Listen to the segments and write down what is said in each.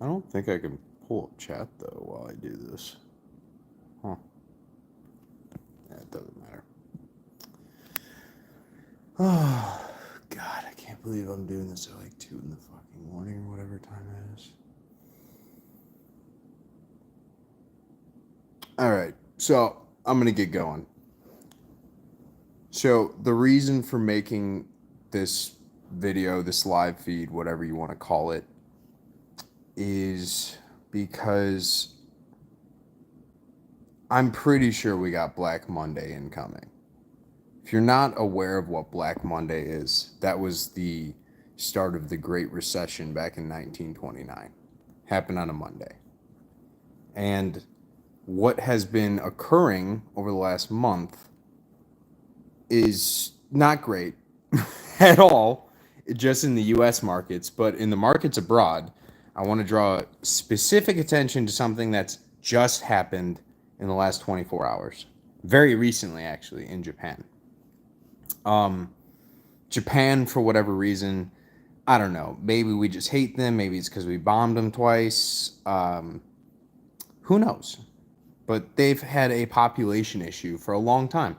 I don't think I can pull up chat though while I do this. Huh. Yeah, it doesn't matter. Oh, God, I can't believe I'm doing this at like 2 in the fucking morning or whatever time it is. All right, so I'm going to get going. So, the reason for making this video, this live feed, whatever you want to call it, is because I'm pretty sure we got Black Monday incoming. If you're not aware of what Black Monday is, that was the start of the Great Recession back in 1929. Happened on a Monday. And what has been occurring over the last month is not great at all, just in the US markets, but in the markets abroad, I want to draw specific attention to something that's just happened in the last 24 hours. Very recently, actually, in Japan. Japan, for whatever reason, I don't know. Maybe we just hate them. Maybe it's because we bombed them twice. Who knows? But they've had a population issue for a long time.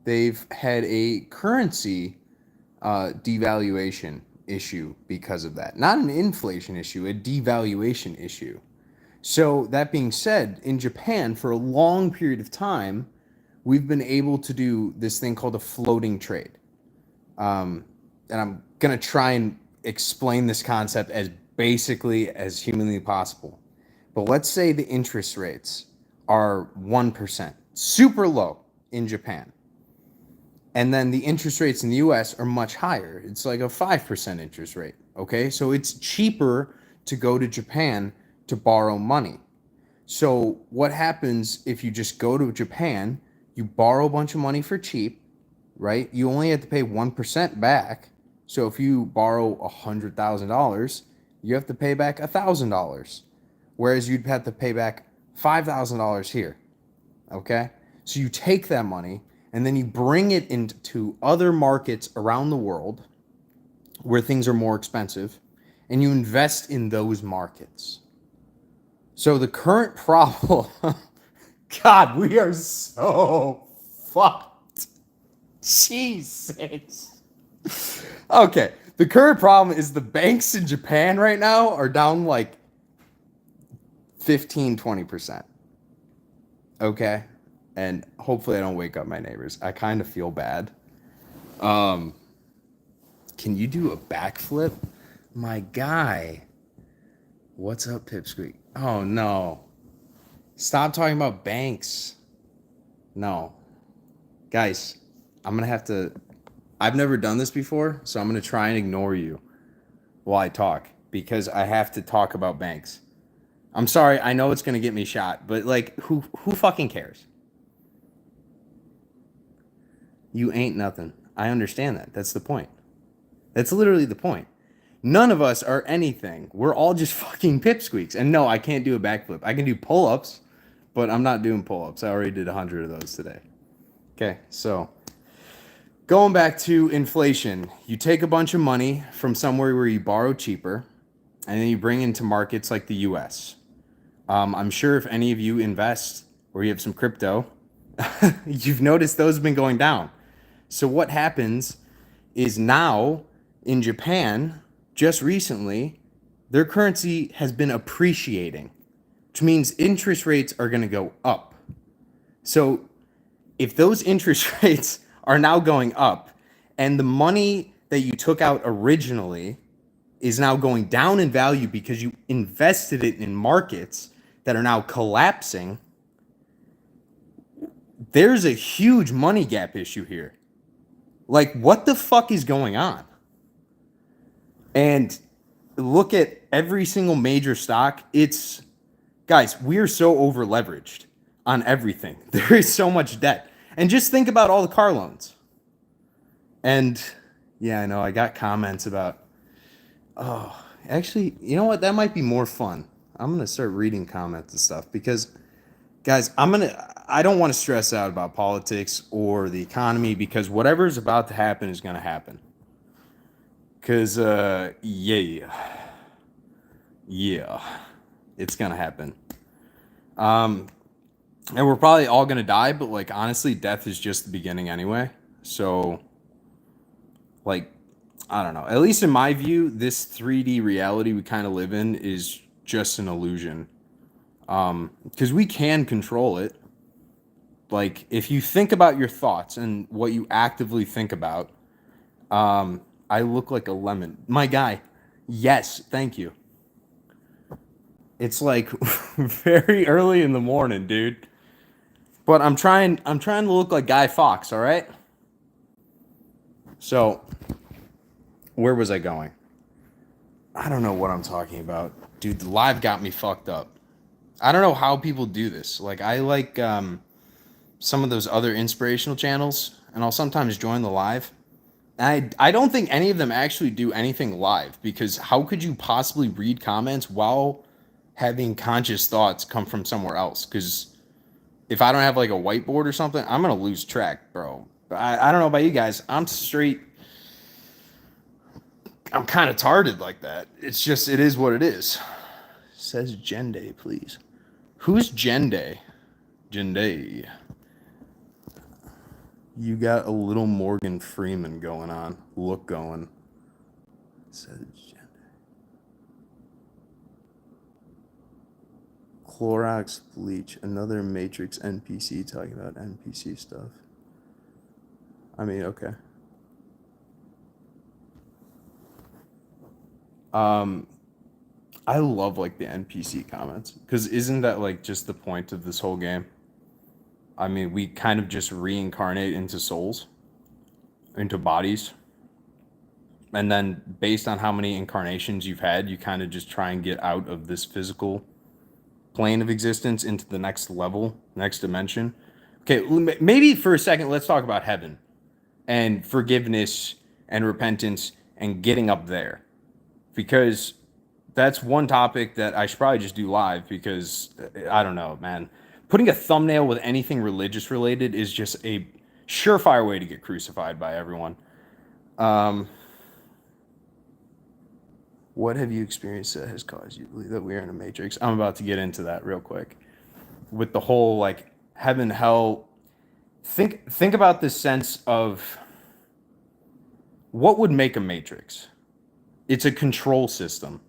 They've had a currency devaluation issue because of that. Not an inflation issue, a devaluation issue. So, that being said, in Japan, for a long period of time, we've been able to do this thing called a floating trade. And I'm going to try and explain this concept as basically as humanly possible. But let's say the interest rates are 1%, super low in Japan. And then the interest rates in the US are much higher. It's like a 5% interest rate. Okay. So it's cheaper to go to Japan to borrow money. So what happens if you just go to Japan, you borrow a bunch of money for cheap, right? You only have to pay 1% back. So if you borrow $100,000, you have to pay back $1,000. Whereas you'd have to pay back $5,000 here. Okay. So you take that money and then you bring it into other markets around the world where things are more expensive, and you invest in those markets. So the current problem, God, we are so fucked. Jesus. Okay, the current problem is the banks in Japan right now are down like 15-20%. Okay? And hopefully I don't wake up my neighbors. I kind of feel bad. Can you do a backflip? My guy. What's up, Pipsqueak? Oh, no. Stop talking about banks. No. Guys, I'm going to have to... I've never done this before, so I'm going to try and ignore you while I talk, because I have to talk about banks. I'm sorry, I know it's going to get me shot, but like, who fucking cares? You ain't nothing. I understand that. That's the point. That's literally the point. None of us are anything. We're all just fucking pipsqueaks. And no, I can't do a backflip. I can do pull-ups, but I'm not doing pull-ups. I already did 100 of those today. Okay, so going back to inflation, you take a bunch of money from somewhere where you borrow cheaper, and then you bring into markets like the US. I'm sure if any of you invest or you have some crypto, you've noticed those have been going down. So what happens is now in Japan, just recently, their currency has been appreciating, which means interest rates are going to go up. So if those interest rates are now going up and the money that you took out originally is now going down in value because you invested it in markets that are now collapsing, there's a huge money gap issue here. Like, what the fuck is going on? And look at every single major stock. Guys, we are so over leveraged on everything. There is so much debt. And just think about all the car loans. And yeah, I know I got comments about, actually, you know what? That might be more fun. I'm going to start reading comments and stuff because, guys, I don't want to stress out about politics or the economy because whatever is about to happen is going to happen. Because, yeah. It's gonna happen. Um, and we're probably all gonna die, but like honestly, death is just the beginning anyway. So like, I don't know. At least in my view, this 3D reality we kind of live in is just an illusion. Because we can control it. Like if you think about your thoughts and what you actively think about, I look like a lemon. My guy. Yes, thank you. It's like very early in the morning, dude. But I'm trying to look like Guy Fawkes, all right? So, where was I going? I don't know what I'm talking about. Dude, the live got me fucked up. I don't know how people do this. Like I like some of those other inspirational channels and I'll sometimes join the live. I don't think any of them actually do anything live because how could you possibly read comments while having conscious thoughts come from somewhere else? Because if I don't have like a whiteboard or something, I'm gonna lose track, bro. I don't know about you guys. I'm straight. I'm kind of tarded like that. It's just it is what it is. Says Jende, please. Who's Jende? Jende. You got a little Morgan Freeman going on. Look going. Says Jende. Clorox bleach. Another Matrix NPC talking about NPC stuff. I mean, okay. I love like the NPC comments because isn't that like just the point of this whole game? I mean, we kind of just reincarnate into souls, into bodies, and then based on how many incarnations you've had, you kind of just try and get out of this physical plane of existence into the next level, next dimension. Okay, maybe for a second, let's talk about heaven and forgiveness and repentance and getting up there because that's one topic that I should probably just do live because I don't know, man. Putting a thumbnail with anything religious related is just a surefire way to get crucified by everyone. Um, what have you experienced that has caused you to believe that we are in a matrix? I'm about to get into that real quick with the whole like heaven, hell. Think about the sense of what would make a matrix. It's a control system,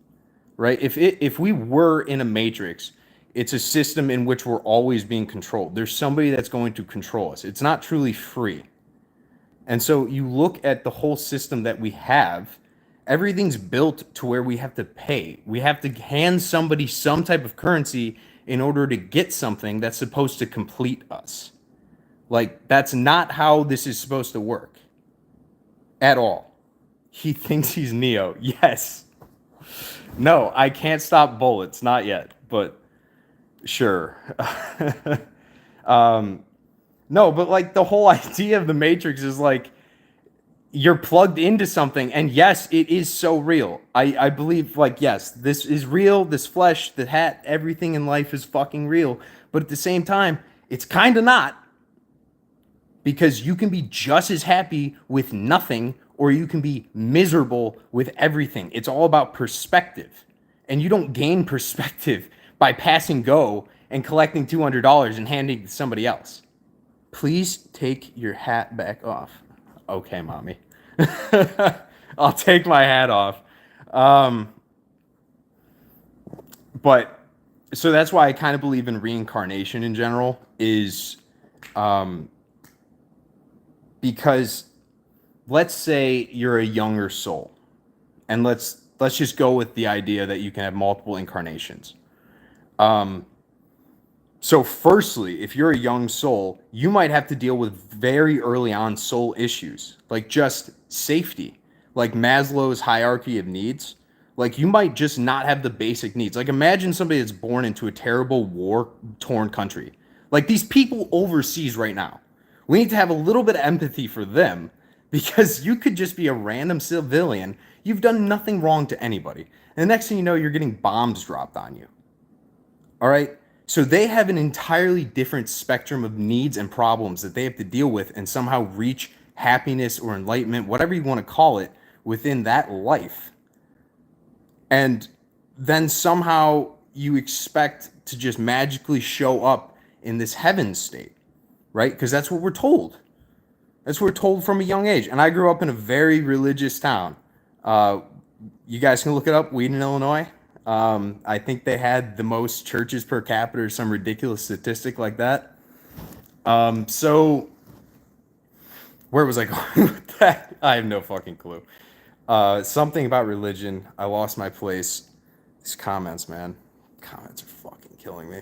right? If we were in a matrix, it's a system in which we're always being controlled. There's somebody that's going to control us. It's not truly free. And so you look at the whole system that we have, everything's built to where we have to pay. We have to hand somebody some type of currency in order to get something that's supposed to complete us. Like, that's not how this is supposed to work at all. He thinks he's Neo. Yes. No, I can't stop bullets. Not yet, but sure. No, but like the whole idea of the Matrix is like you're plugged into something, and yes, it is so real. I believe, like, yes, this is real. This flesh, the hat, everything in life is fucking real. But at the same time, it's kind of not because you can be just as happy with nothing or you can be miserable with everything. It's all about perspective. And you don't gain perspective by passing go and collecting $200 and handing it to somebody else. Please take your hat back off. Okay, mommy. I'll take my hat off. But so that's why I kind of believe in reincarnation in general is because let's say you're a younger soul and let's just go with the idea that you can have multiple incarnations. So firstly, if you're a young soul, you might have to deal with very early on soul issues, like just safety, like Maslow's hierarchy of needs. Like you might just not have the basic needs. Like imagine somebody that's born into a terrible war-torn country. Like these people overseas right now. We need to have a little bit of empathy for them because you could just be a random civilian. You've done nothing wrong to anybody. And the next thing you know, you're getting bombs dropped on you. All right? So they have an entirely different spectrum of needs and problems that they have to deal with and somehow reach happiness or enlightenment, whatever you want to call it, within that life. And then somehow you expect to just magically show up in this heaven state, right? Because that's what we're told. That's what we're told from a young age. And I grew up in a very religious town. Uh, you guys can look it up, Wheaton, Illinois. I think they had the most churches per capita or some ridiculous statistic like that. So where was I going with that? I have no fucking clue. Something about religion. I lost my place. These comments, man. Comments are fucking killing me.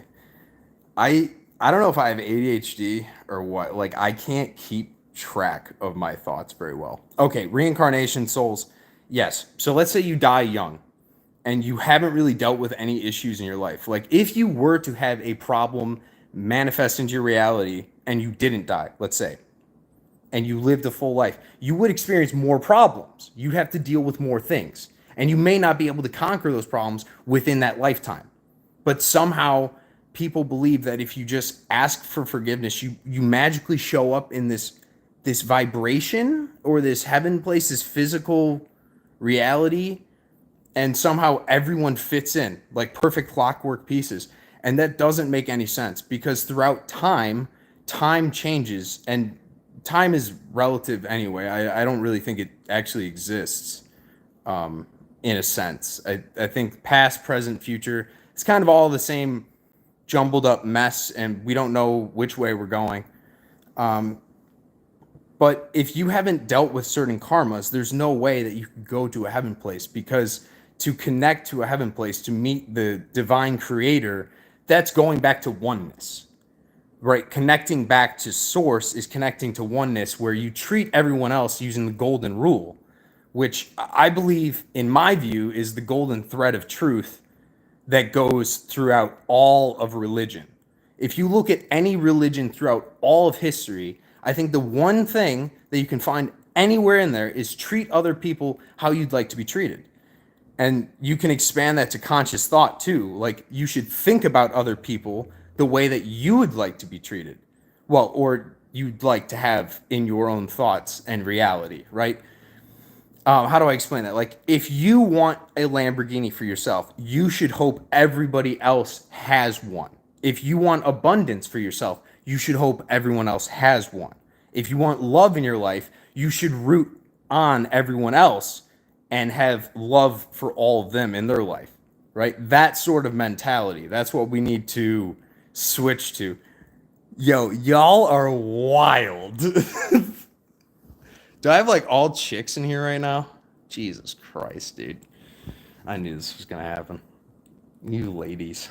I don't know if I have ADHD or what. Like I can't keep track of my thoughts very well. Okay, reincarnation, souls. Yes. So let's say you die young and you haven't really dealt with any issues in your life. Like if you were to have a problem manifest into your reality and you didn't die, let's say, and you lived a full life, you would experience more problems. You'd have to deal with more things. And you may not be able to conquer those problems within that lifetime. But somehow people believe that if you just ask for forgiveness, you magically show up in this vibration or this heaven place, this physical reality, and somehow everyone fits in like perfect clockwork pieces. And that doesn't make any sense because throughout time, time changes and time is relative anyway. I don't really think it actually exists in a sense. I think past, present, future, it's kind of all the same jumbled up mess and we don't know which way we're going. But if you haven't dealt with certain karmas, there's no way that you could go to a heaven place because to connect to a heaven place, to meet the divine creator, that's going back to oneness. Right, connecting back to source is connecting to oneness where you treat everyone else using the golden rule, which I believe, in my view, is the golden thread of truth that goes throughout all of religion. If you look at any religion throughout all of history, I think the one thing that you can find anywhere in there is treat other people how you'd like to be treated. And you can expand that to conscious thought too. Like you should think about other people the way that you would like to be treated. Well, or you'd like to have in your own thoughts and reality, right? How do I explain that? Like, if you want a Lamborghini for yourself, you should hope everybody else has one. If you want abundance for yourself, you should hope everyone else has one. If you want love in your life, you should root on everyone else and have love for all of them in their life, right? That sort of mentality. That's what we need to switch to. Yo, y'all are wild. Do I have like all chicks in here right now? Jesus Christ, dude. I knew this was gonna happen. You ladies.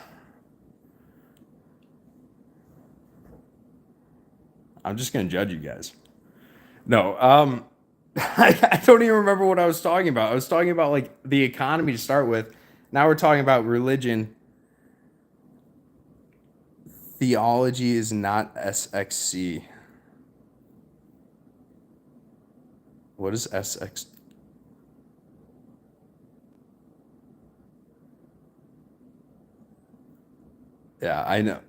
I'm just gonna judge you guys. No, I don't even remember what I was talking about. I was talking about like the economy to start with. Now we're talking about religion. Theology is not SXC. What is SX? Yeah, I know.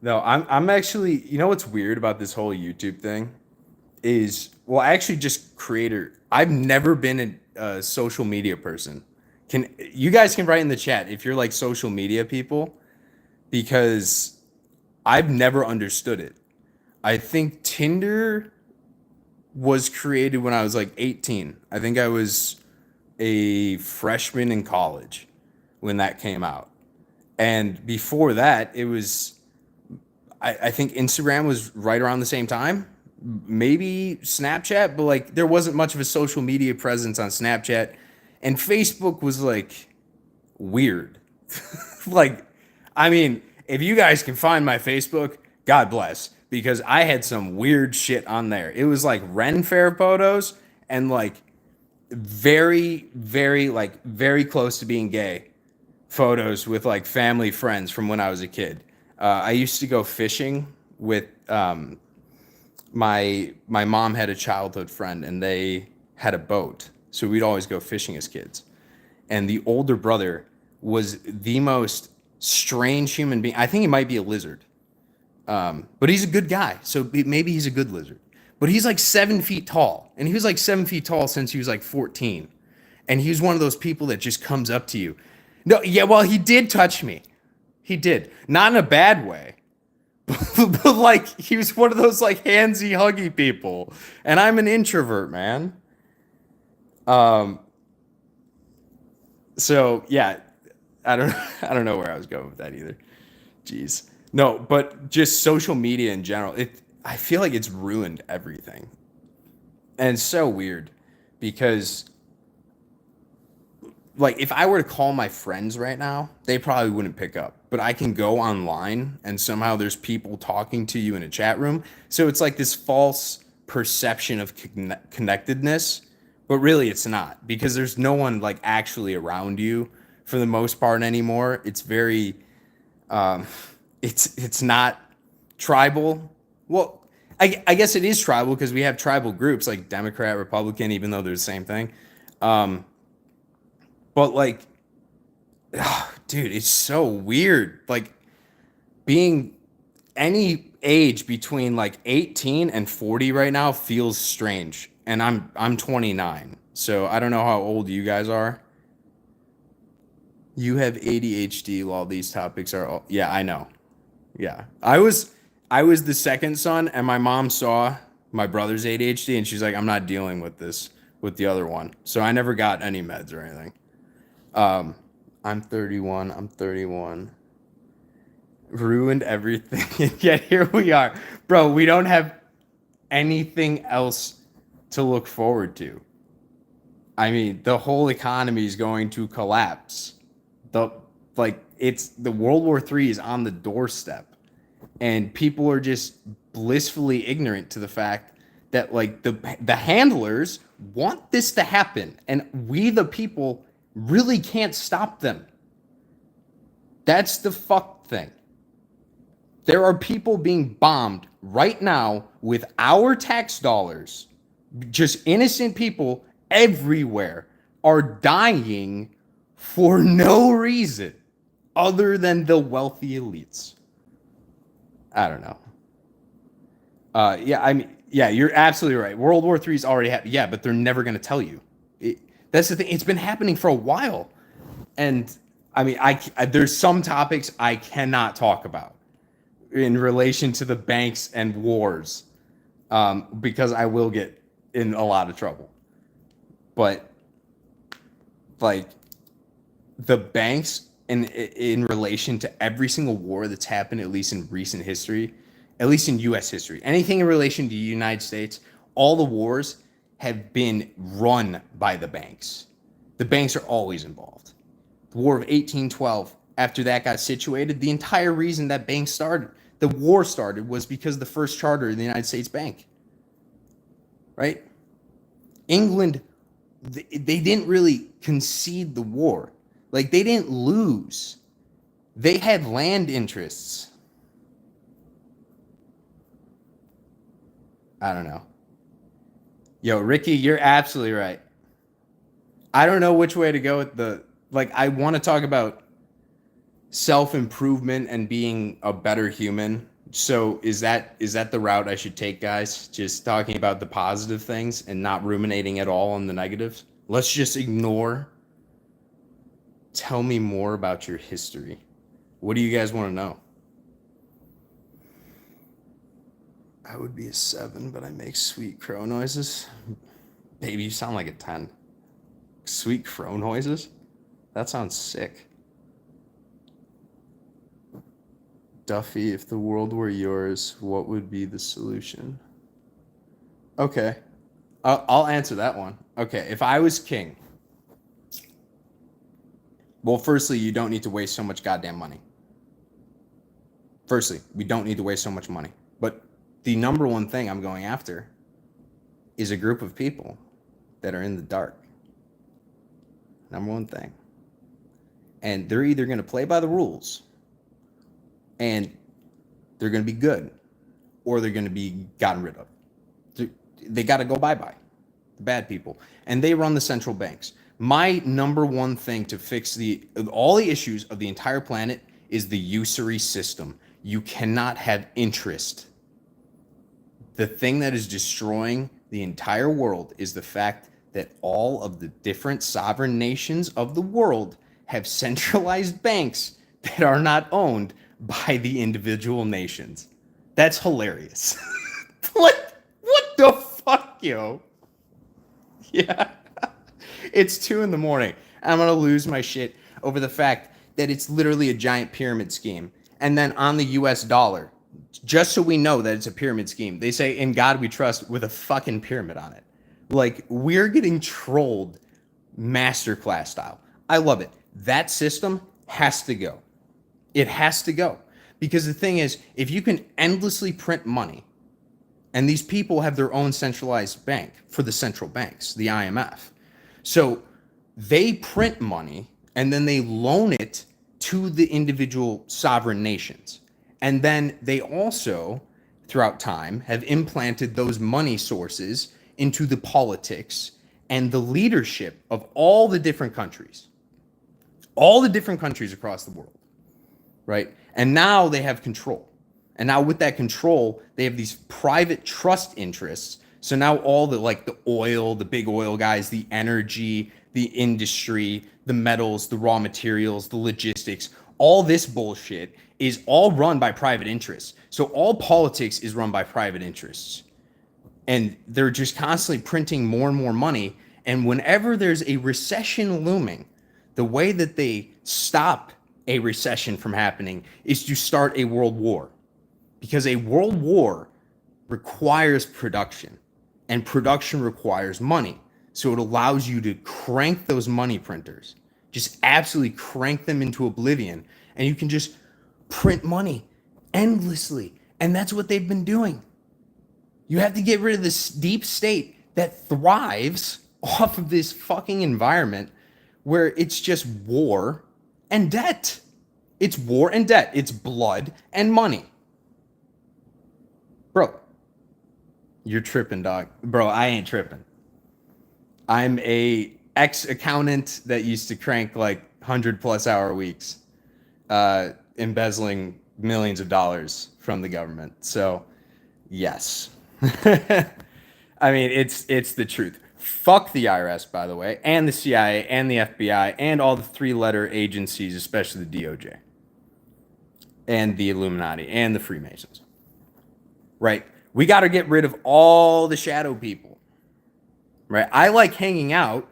No, I'm actually, you know what's weird about this whole YouTube thing is, well, actually just creator. I've never been a social media person. Can you guys can write in the chat if you're like social media people because I've never understood it. I think Tinder was created when I was like 18. I think I was a freshman in college when that came out. And before that, it was, I think Instagram was right around the same time. Maybe Snapchat, but like there wasn't much of a social media presence on Snapchat. And Facebook was like weird. Like, I mean, if you guys can find my Facebook, God bless, because I had some weird shit on there. It was like Ren Fair photos and like very, very, like very close to being gay photos with like family friends from when I was a kid. I used to go fishing with my mom had a childhood friend and they had a boat, so we'd always go fishing as kids. And the older brother was the most strange human being. I think he might be a lizard, but he's a good guy, so maybe he's a good lizard. But he's like 7 feet tall, and he was like 7 feet tall since he was like 14. And he was one of those people that just comes up to you. No, yeah, well, he did touch me. He did. Not in a bad way. But like he was one of those like handsy huggy people. And I'm an introvert, man. Um so yeah, I don't I don't know where I was going with that either. Jeez. No, but just social media in general, I feel like it's ruined everything. And it's so weird because like if I were to call my friends right now, they probably wouldn't pick up. But I can go online and somehow there's people talking to you in a chat room. So it's like this false perception of connectedness, but really it's not because there's no one like actually around you for the most part anymore. It's very um it's not tribal. Well, I guess it is tribal because we have tribal groups like Democrat, Republican, even though they're the same thing. Um, but like, dude, it's so weird. Like being any age between like 18 and 40 right now feels strange. And I'm 29. So I don't know how old you guys are. You have ADHD while these topics are all, yeah, I know. Yeah. I was the second son and my mom saw my brother's ADHD and she's like, I'm not dealing with this with the other one. So I never got any meds or anything. Um, I'm 31. I'm 31. Ruined everything. And yet here we are. Bro, we don't have anything else to look forward to. I mean, the whole economy is going to collapse. The like it's the World War III is on the doorstep. And people are just blissfully ignorant to the fact that like the handlers want this to happen and we the people really can't stop them. That's the fuck thing. There are people being bombed right now with our tax dollars. Just innocent people everywhere are dying for no reason other than the wealthy elites. I don't know. Yeah, I mean, yeah, you're absolutely right. World War III is already happening. Yeah, but they're never going to tell you. That's the thing. It's been happening for a while, and I mean, there's some topics I cannot talk about in relation to the banks and wars, because I will get in a lot of trouble. But like the banks in relation to every single war that's happened, at least in recent history, at least in U.S. history, anything in relation to the United States, all the wars have been run by the banks. The banks are always involved. The War of 1812, after that got situated, the entire reason that bank started, the war started, was because the first charter of the United States Bank, right? England, they didn't really concede the war. Like, they didn't lose. They had land interests. I don't know. Yo, Ricky, you're absolutely right. I don't know which way to go with like, I want to talk about self-improvement and being a better human. So is that the route I should take, guys? Just talking about the positive things and not ruminating at all on the negatives? Let's just ignore. Tell me more about your history. What do you guys want to know? I would be a 7, but I make sweet crow noises. Baby, you sound like a 10. Sweet crow noises? That sounds sick. Duffy, if the world were yours, what would be the solution? Okay. I'll answer that one. Okay, if I was king, well, firstly, you don't need to waste so much goddamn money. Firstly, we don't need to waste so much money. But the number one thing I'm going after is a group of people that are in the dark. Number one thing. And they're either going to play by the rules and they're going to be good or they're going to be gotten rid of. They got to go bye-bye, the bad people. And they run the central banks. My number one thing to fix all the issues of the entire planet is the usury system. You cannot have interest. The thing that is destroying the entire world is the fact that all of the different sovereign nations of the world have centralized banks that are not owned by the individual nations. That's hilarious. What the fuck, yo? Yeah. It's 2 in the morning. I'm going to lose my shit over the fact that it's literally a giant pyramid scheme. And then on the US dollar, just so we know that it's a pyramid scheme, they say, "In God we trust," with a fucking pyramid on it. Like, we're getting trolled masterclass style. I love it. That system has to go. It has to go. Because the thing is, if you can endlessly print money, and these people have their own centralized bank for the central banks, the IMF. So they print money and then they loan it to the individual sovereign nations. And then they also, throughout time, have implanted those money sources into the politics and the leadership of all the different countries across the world, right? And now they have control. And now with that control, they have these private trust interests. So now all the oil, the big oil guys, the energy, the industry, the metals, the raw materials, the logistics, all this bullshit is all run by private interests. So all politics is run by private interests. And they're just constantly printing more and more money. And whenever there's a recession looming, the way that they stop a recession from happening is to start a world war. Because a world war requires production, and production requires money. So it allows you to crank those money printers, just absolutely crank them into oblivion, and you can just print money endlessly. And that's what they've been doing. You have to get rid of this deep state that thrives off of this fucking environment where it's just war and debt. It's war and debt. It's blood and money. Bro, you're tripping, dog. Bro, I ain't tripping. I'm a ex-accountant that used to crank like 100+ hour weeks, embezzling millions of dollars from the government. So, yes. I mean, it's the truth. Fuck the IRS, by the way, and the CIA, and the FBI, and all the 3-letter agencies, especially the DOJ, and the Illuminati, and the Freemasons. Right? We got to get rid of all the shadow people. Right? I like hanging out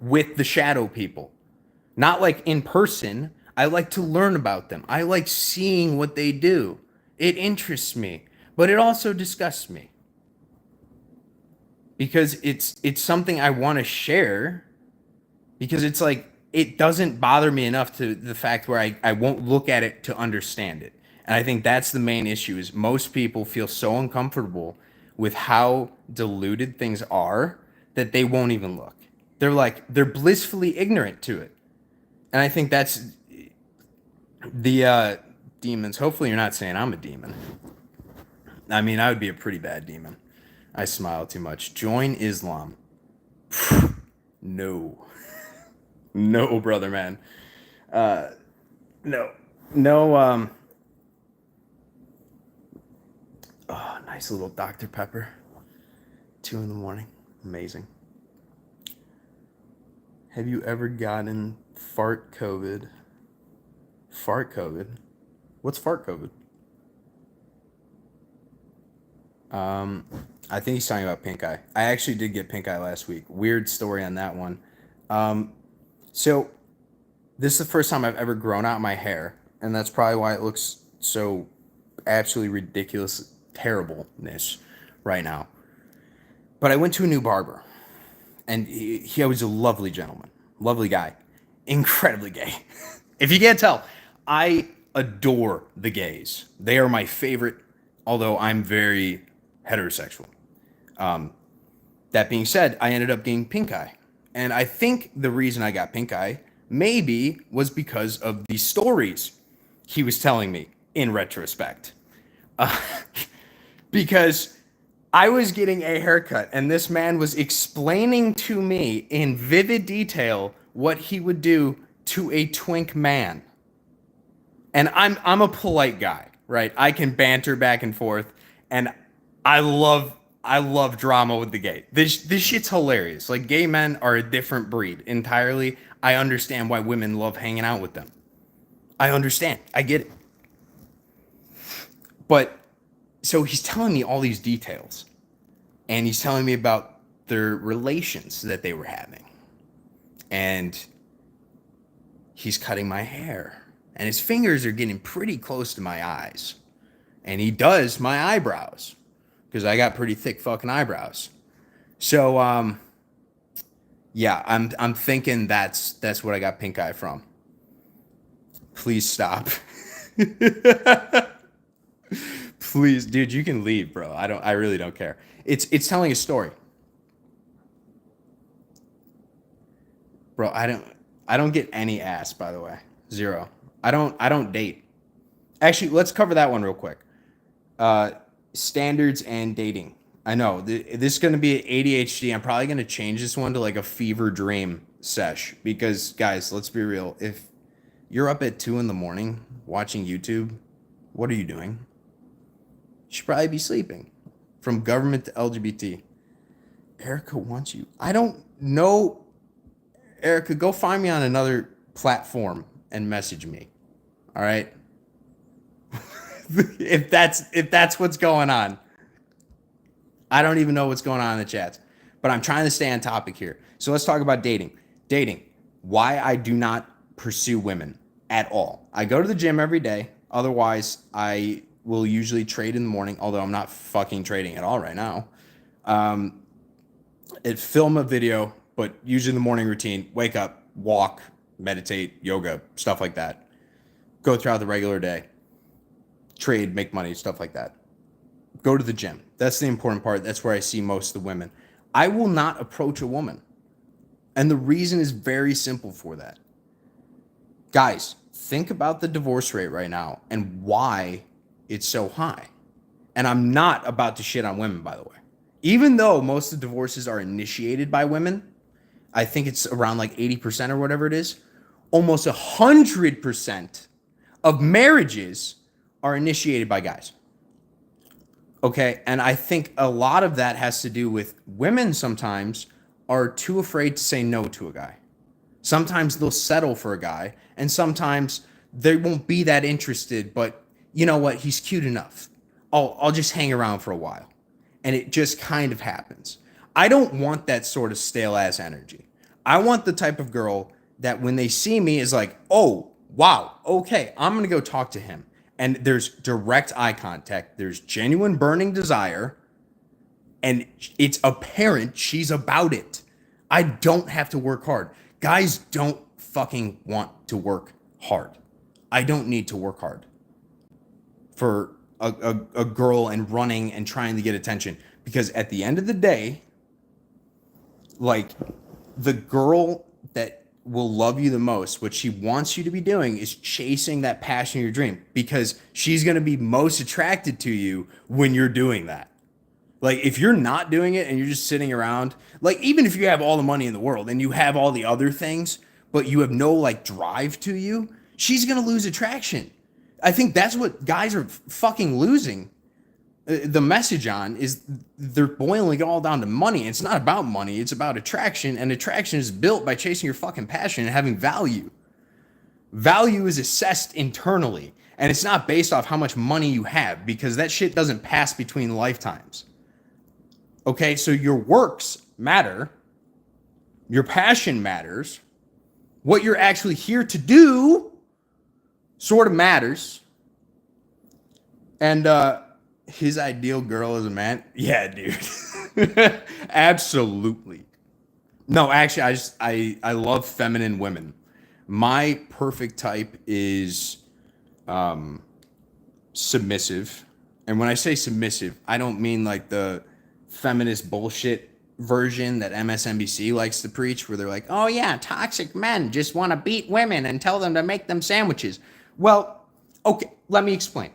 with the shadow people. Not like in person. I like to learn about them. I like seeing what they do. It interests me, but it also disgusts me. Because it's something I want to share, because it's like, it doesn't bother me enough to the fact where I won't look at it to understand it. And I think that's the main issue, is most people feel so uncomfortable with how diluted things are that they won't even look. They're blissfully ignorant to it. And I think that's the demons. Hopefully you're not saying I'm a demon. I mean, I would be a pretty bad demon. I smile too much. Join Islam. No. No, brother, man. No. Oh, nice little Dr. Pepper. 2 in the morning. Amazing. Have you ever gotten fart COVID? Fart COVID? What's fart COVID? I think he's talking about pink eye. I actually did get pink eye last week. Weird story on that one. So this is the first time I've ever grown out my hair, and that's probably why it looks so absolutely ridiculous terribleness right now. But I went to a new barber, and he was a lovely gentleman, lovely guy, incredibly gay. If you can't tell, I adore the gays. They are my favorite, although I'm very heterosexual. That being said, I ended up getting pink eye. And I think the reason I got pink eye maybe was because of the stories he was telling me in retrospect. Because I was getting a haircut and this man was explaining to me in vivid detail what he would do to a twink man. And I'm a polite guy, right? I can banter back and forth, and I love I love drama with the gay. This shit's hilarious. Like, gay men are a different breed entirely. I understand why women love hanging out with them. I understand. I get it. But so he's telling me all these details, and he's telling me about their relations that they were having, and he's cutting my hair, and his fingers are getting pretty close to my eyes, and he does my eyebrows because I got pretty thick fucking eyebrows. So yeah, I'm thinking that's what I got pink eye from. Please stop. Please, dude, you can leave, bro. I really don't care. It's telling a story. Bro, I don't get any ass, by the way. Zero. I don't date. Actually, let's cover that one real quick. Standards and dating. I know this is going to be ADHD. I'm probably going to change this one to like a fever dream sesh because, guys, let's be real. If you're up at 2 a.m. watching YouTube, what are you doing? You should probably be sleeping. From government to LGBT. Erica wants you. I don't know. Erica, go find me on another platform and message me. All right? if that's what's going on. I don't even know what's going on in the chats. But I'm trying to stay on topic here. So let's talk about dating. Dating. Why I do not pursue women at all. I go to the gym every day. Otherwise, I will usually trade in the morning, although I'm not fucking trading at all right now. Film a video, but usually the morning routine, wake up, walk, meditate, yoga, stuff like that. Go throughout the regular day. Trade, make money, stuff like that. Go to the gym. That's the important part. That's where I see most of the women. I will not approach a woman. And the reason is very simple for that. Guys, think about the divorce rate right now and why it's so high. And I'm not about to shit on women, by the way. Even though most of the divorces are initiated by women, I think it's around like 80% or whatever it is. Almost 100% of marriages are initiated by guys. Okay, and I think a lot of that has to do with women sometimes are too afraid to say no to a guy. Sometimes they'll settle for a guy, and sometimes they won't be that interested, but you know what? He's cute enough. I'll just hang around for a while. And it just kind of happens. I don't want that sort of stale ass energy. I want the type of girl that when they see me is like, oh, wow, okay, I'm going to go talk to him. And there's direct eye contact. There's genuine burning desire. And it's apparent she's about it. I don't have to work hard. Guys don't fucking want to work hard. I don't need to work hard for a girl and running and trying to get attention. Because at the end of the day, like, the girl that will love you the most, what she wants you to be doing is chasing that passion of your dream, because she's going to be most attracted to you when you're doing that. Like, if you're not doing it and you're just sitting around, like, even if you have all the money in the world and you have all the other things, but you have no like drive to you, she's going to lose attraction. I think that's what guys are fucking losing the message on, is they're boiling it all down to money. It's not about money. It's about attraction. And attraction is built by chasing your fucking passion and having value. Value is assessed internally, and it's not based off how much money you have, because that shit doesn't pass between lifetimes. Okay, so your works matter. Your passion matters. What you're actually here to do sort of matters. And his ideal girl is a man. Yeah, dude. Absolutely. No, actually, I love feminine women. My perfect type is submissive. And when I say submissive, I don't mean like the feminist bullshit version that MSNBC likes to preach, where they're like, oh yeah, toxic men just want to beat women and tell them to make them sandwiches. Well, okay, let me explain.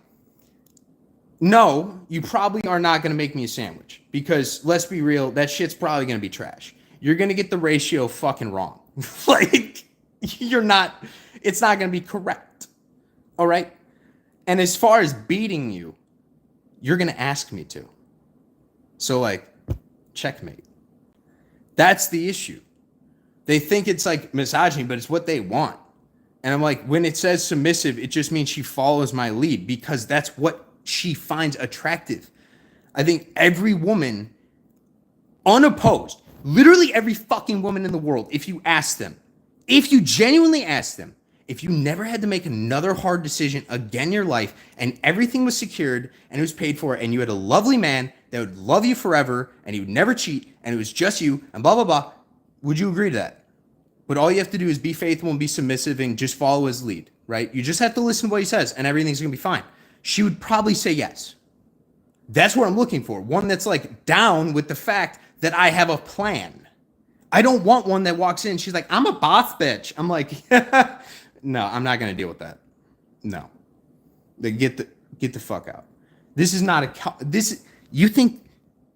No, you probably are not going to make me a sandwich, because let's be real, that shit's probably going to be trash. You're going to get the ratio fucking wrong. Like, it's not going to be correct. All right? And as far as beating you, you're going to ask me to. So like, checkmate. That's the issue. They think it's like misogyny, but it's what they want. And I'm like, when it says submissive, it just means she follows my lead because that's what she finds attractive. I think every woman, unopposed, literally every fucking woman in the world, if you ask them, if you genuinely ask them, if you never had to make another hard decision again in your life and everything was secured and it was paid for and you had a lovely man that would love you forever and he would never cheat and it was just you and blah, blah, blah, would you agree to that? But all you have to do is be faithful and be submissive and just follow his lead, right? You just have to listen to what he says and everything's going to be fine. She would probably say yes. That's what I'm looking for. One that's like down with the fact that I have a plan. I don't want one that walks in. She's like, I'm a boss bitch. I'm like, no, I'm not going to deal with that. No. Get the fuck out. This is not you think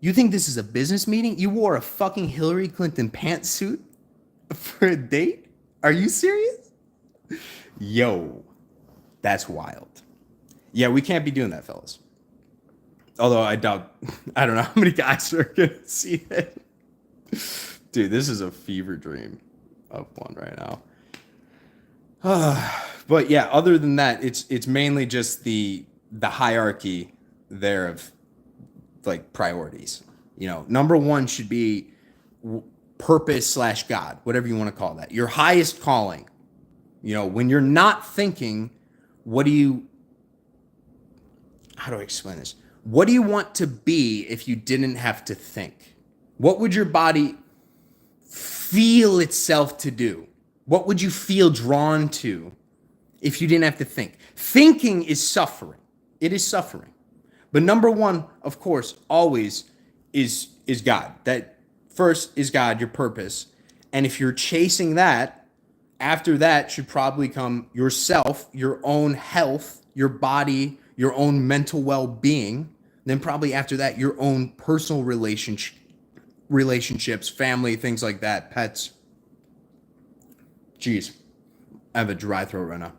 this is a business meeting? You wore a fucking Hillary Clinton pantsuit for a date? Are you serious? Yo, that's wild. Yeah, we can't be doing that, fellas. Although I don't know how many guys are going to see it. Dude, this is a fever dream of one right now. But yeah, other than that, it's mainly just the hierarchy there of like priorities. You know, number one should be purpose / God, whatever you want to call that. Your highest calling. You know, when you're not thinking, how do I explain this? What do you want to be if you didn't have to think? What would your body feel itself to do? What would you feel drawn to if you didn't have to think? Thinking is suffering. It is suffering. But number one, of course, always is God. That first is God, your purpose. And if you're chasing that, after that should probably come yourself, your own health, your body, your own mental well-being. Then probably after that, your own personal relationships, family, things like that, pets. Jeez, I have a dry throat right now.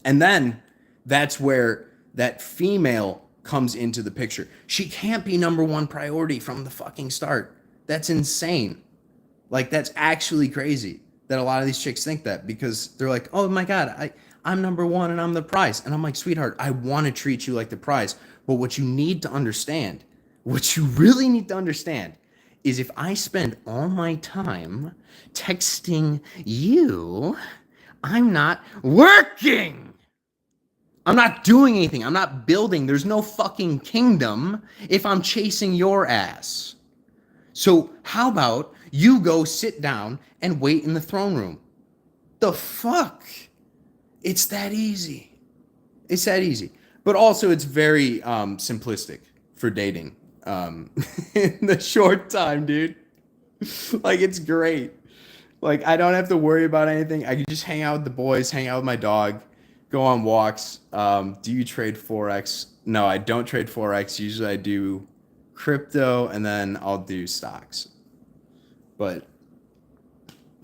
And then that's where that female comes into the picture. She can't be number one priority from the fucking start. That's insane. Like, that's actually crazy that a lot of these chicks think that, because they're like, oh my God, I'm number one and I'm the prize. And I'm like, sweetheart, I want to treat you like the prize. But what you need to understand, what you really need to understand, is if I spend all my time texting you, I'm not working. I'm not doing anything. I'm not building. There's no fucking kingdom if I'm chasing your ass. So how about you go sit down and wait in the throne room? The fuck? It's that easy. It's that easy. But also it's very simplistic for dating in the short time, dude. Like, it's great. Like, I don't have to worry about anything. I can just hang out with the boys, hang out with my dog, go on walks. Do you trade Forex? No, I don't trade Forex. Usually I do crypto and then I'll do stocks. But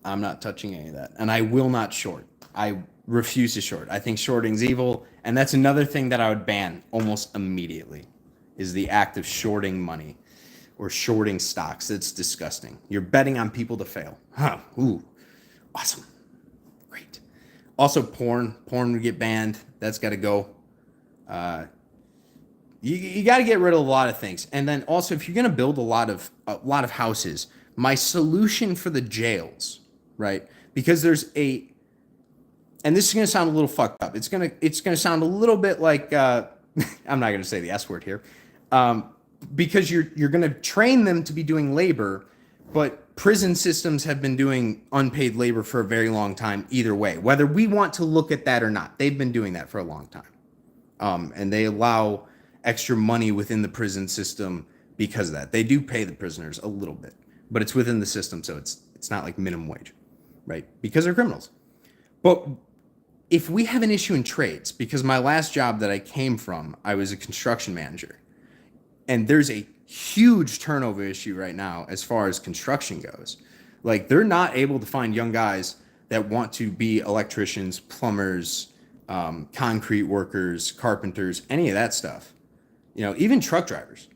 I'm not touching any of that. And I will not short. I refuse to short. I think shorting's evil. And that's another thing that I would ban almost immediately, is the act of shorting money or shorting stocks. It's disgusting. You're betting on people to fail. Huh. Ooh. Awesome. Great. Also, porn would get banned. That's got to go. You got to get rid of a lot of things. And then also, if you're going to build a lot of houses, my solution for the jails, right? Because there's and this is going to sound a little fucked up. It's going to sound a little bit like I'm not going to say the S word here. Because you're going to train them to be doing labor, but prison systems have been doing unpaid labor for a very long time either way, whether we want to look at that or not. They've been doing that for a long time. And they allow extra money within the prison system because of that. They do pay the prisoners a little bit, but it's within the system, so it's not like minimum wage, right? Because they're criminals. But if we have an issue in trades, because my last job that I came from, I was a construction manager. And there's a huge turnover issue right now as far as construction goes. Like, they're not able to find young guys that want to be electricians, plumbers, concrete workers, carpenters, any of that stuff. You know, even truck drivers.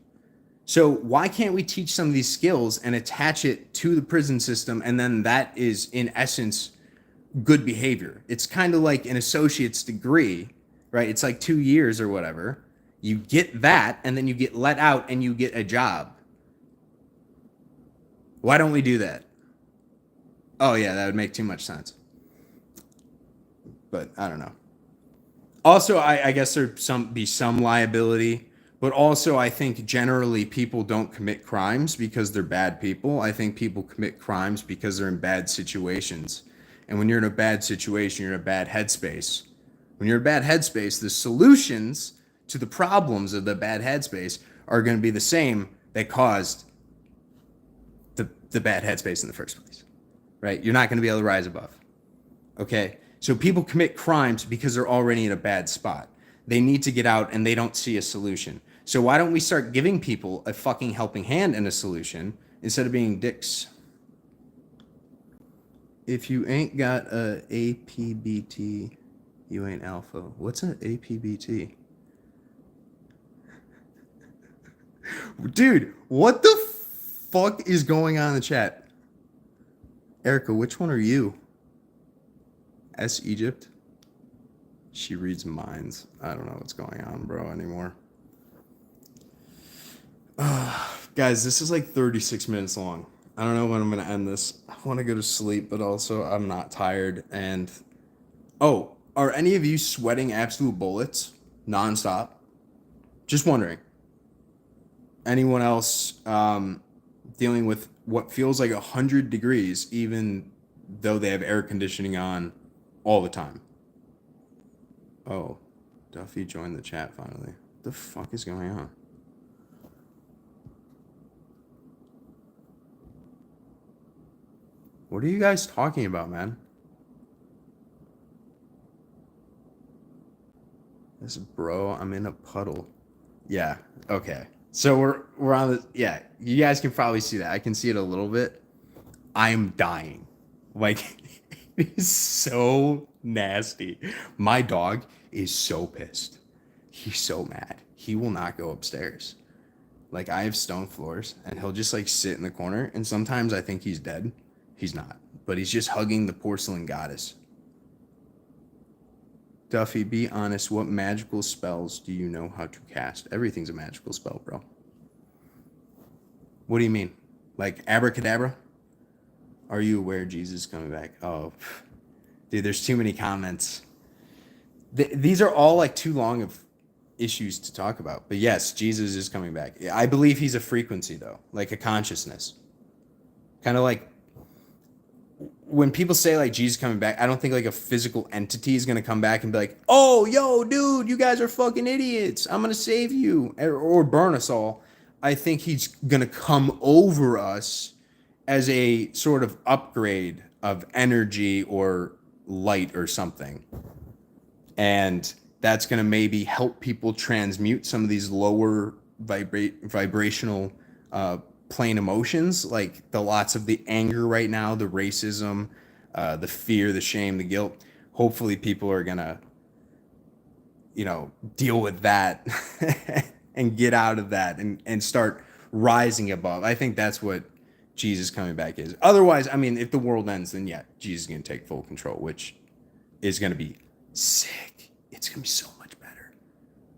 So why can't we teach some of these skills and attach it to the prison system, and then that is in essence good behavior? It's kind of like an associate's degree, right? It's like 2 years or whatever. You get that, and then you get let out and you get a job. Why don't we do that? Oh yeah, that would make too much sense. But I don't know. Also, I guess there'd be some liability, but also I think generally people don't commit crimes because they're bad people. I think people commit crimes because they're in bad situations. And when you're in a bad situation, you're in a bad headspace. When you're in a bad headspace, the solutions to the problems of the bad headspace are going to be the same that caused the bad headspace in the first place, right? You're not going to be able to rise above. Okay? So people commit crimes because they're already in a bad spot. They need to get out and they don't see a solution. So why don't we start giving people a fucking helping hand and a solution instead of being dicks? If you ain't got a APBT, you ain't alpha. What's an APBT? Dude, what the fuck is going on in the chat? Erica, which one are you? S Egypt? She reads minds. I don't know what's going on, bro, anymore. Guys, this is like 36 minutes long. I don't know when I'm going to end this. I want to go to sleep, but also I'm not tired. And, oh, are any of you sweating absolute bullets nonstop? Just wondering. Anyone else dealing with what feels like 100 degrees, even though they have air conditioning on all the time? Oh, Duffy joined the chat finally. What the fuck is going on? What are you guys talking about, man? This bro, I'm in a puddle. Yeah, okay. So we're on the, yeah, you guys can probably see that. I can see it a little bit. I'm dying. Like, it is so nasty. My dog is so pissed. He's so mad. He will not go upstairs. Like, I have stone floors, and he'll just like sit in the corner, and sometimes I think he's dead. He's not, but he's just hugging the porcelain goddess. Duffy, be honest, what magical spells do you know how to cast? Everything's a magical spell, bro. What do you mean? Like abracadabra? Are you aware Jesus is coming back? Oh, dude, there's too many comments. These are all like too long of issues to talk about. But yes, Jesus is coming back. I believe he's a frequency, though, like a consciousness. Kind of like when people say like Jesus coming back, I don't think like a physical entity is going to come back and be like, oh, yo, dude, you guys are fucking idiots. I'm going to save you or burn us all. I think he's going to come over us as a sort of upgrade of energy or light or something. And that's going to maybe help people transmute some of these lower vibrational plain emotions, like the lots of the anger right now, the racism, the fear, the shame, the guilt. Hopefully people are going to, deal with that and get out of that and start rising above. I think that's what Jesus coming back is. Otherwise, I mean, if the world ends, then yeah, Jesus is going to take full control, which is going to be sick. It's going to be so much better.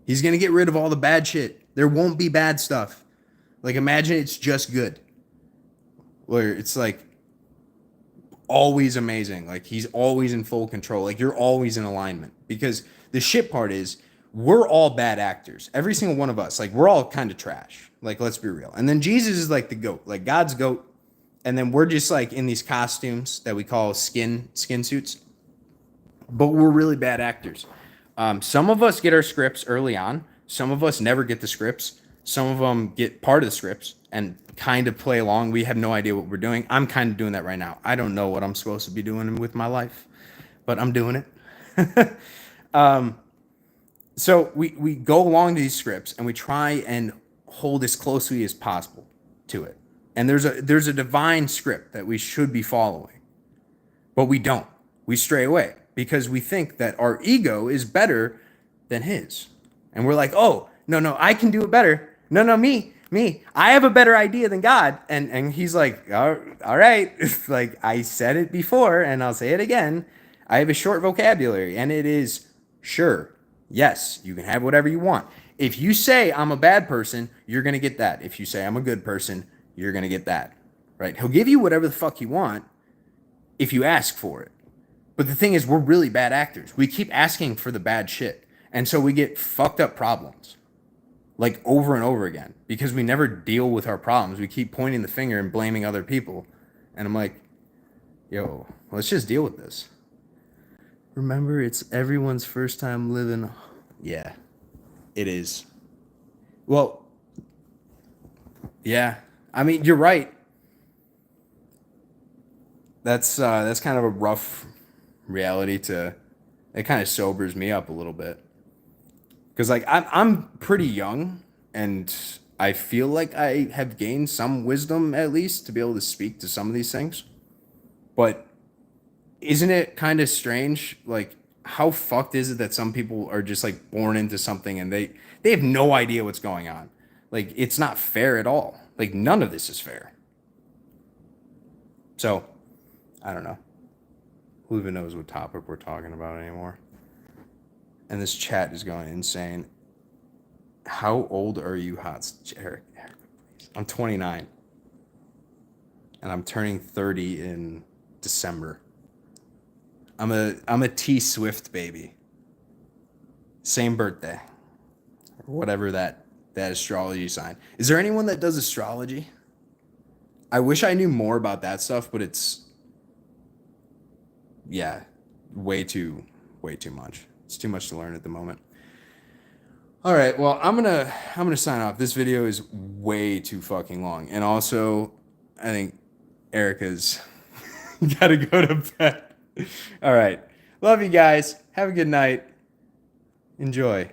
He's going to get rid of all the bad shit. There won't be bad stuff. Like, imagine it's just good. Where it's like always amazing. Like, he's always in full control. Like, you're always in alignment. Because the shit part is, we're all bad actors. Every single one of us. Like, we're all kind of trash. Like, let's be real. And then Jesus is like the goat. Like, God's goat. And then we're just like in these costumes that we call skin suits. But we're really bad actors. Some of us get our scripts early on. Some of us never get the scripts. Some of them get part of the scripts and kind of play along. We have no idea what we're doing. I'm kind of doing that right now. I don't know what I'm supposed to be doing with my life, but I'm doing it. So we go along to these scripts and we try and hold as closely as possible to it. And there's a divine script that we should be following, but we don't. We stray away because we think that our ego is better than his. And we're like, oh, no, I can do it better. No, me, me. I have a better idea than God. And he's like, all right. Like I said it before and I'll say it again. I have a short vocabulary and it is sure. Yes, you can have whatever you want. If you say I'm a bad person, you're going to get that. If you say I'm a good person, you're going to get that. Right? He'll give you whatever the fuck you want if you ask for it. But the thing is, we're really bad actors. We keep asking for the bad shit. And so we get fucked up problems like over and over again because we never deal with our problems. We keep pointing the finger and blaming other people. And I'm like, yo, let's just deal with this. Remember, it's everyone's first time living. Yeah, it is. Well, yeah. I mean, you're right. That's kind of a rough reality to. It kind of sobers me up a little bit because like I'm pretty young and I feel like I have gained some wisdom at least to be able to speak to some of these things. But isn't it kind of strange? Like, how fucked is it that some people are just like born into something and they have no idea what's going on? Like, it's not fair at all. Like, none of this is fair. So, I don't know. Who even knows what topic we're talking about anymore? And this chat is going insane. How old are you, Eric? Please. I'm 29. And I'm turning 30 in December. I'm a T Swift baby. Same birthday. Or whatever that astrology sign. Is there anyone that does astrology? I wish I knew more about that stuff, but it's yeah, way too much. It's too much to learn at the moment. All right, well, I'm gonna sign off. This video is way too fucking long, and also, I think Erica's gotta go to bed. All right, love you guys. Have a good night. Enjoy.